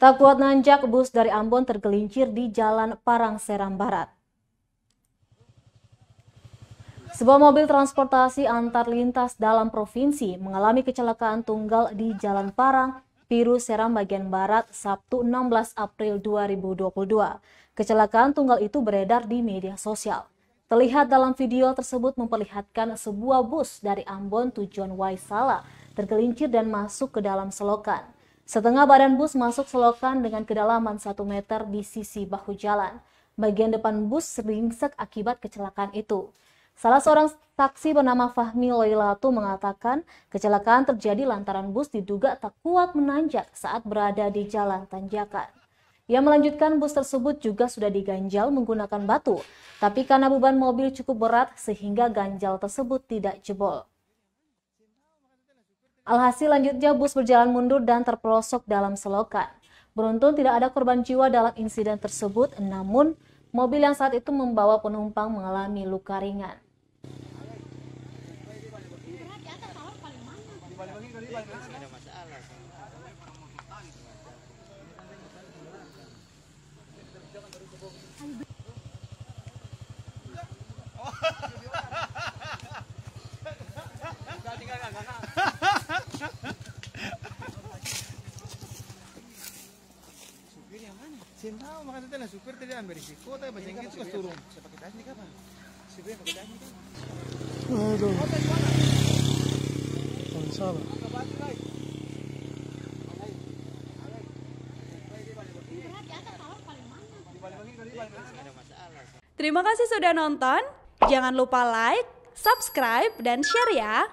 Tak kuat nanjak, bus dari Ambon tergelincir di Jalan Parang Seram Barat. Sebuah mobil transportasi antar lintas dalam provinsi mengalami kecelakaan tunggal di Jalan Parang, Piru Seram bagian Barat, Sabtu 16 April 2022. Kecelakaan tunggal itu beredar di media sosial. Terlihat dalam video tersebut memperlihatkan sebuah bus dari Ambon tujuan Waisala tergelincir dan masuk ke dalam selokan. Setengah badan bus masuk selokan dengan kedalaman 1 meter di sisi bahu jalan. Bagian depan bus ringsek akibat kecelakaan itu. Salah seorang saksi bernama Fahmi Loilatu mengatakan kecelakaan terjadi lantaran bus diduga tak kuat menanjak saat berada di jalan tanjakan. Ia melanjutkan bus tersebut juga sudah diganjal menggunakan batu, tapi karena beban mobil cukup berat sehingga ganjal tersebut tidak jebol. Alhasil lanjutnya bus berjalan mundur dan terperosok dalam selokan. Beruntung tidak ada korban jiwa dalam insiden tersebut, namun mobil yang saat itu membawa penumpang mengalami luka ringan. Tahu makanya tadi supir tadi ambil risiko tapi bajeng itu pas turun. Saya pakai tas nih kapan? Supir pakai tas nih kan. Aduh. Salah. Terima kasih sudah nonton. Jangan lupa like, subscribe, dan share ya.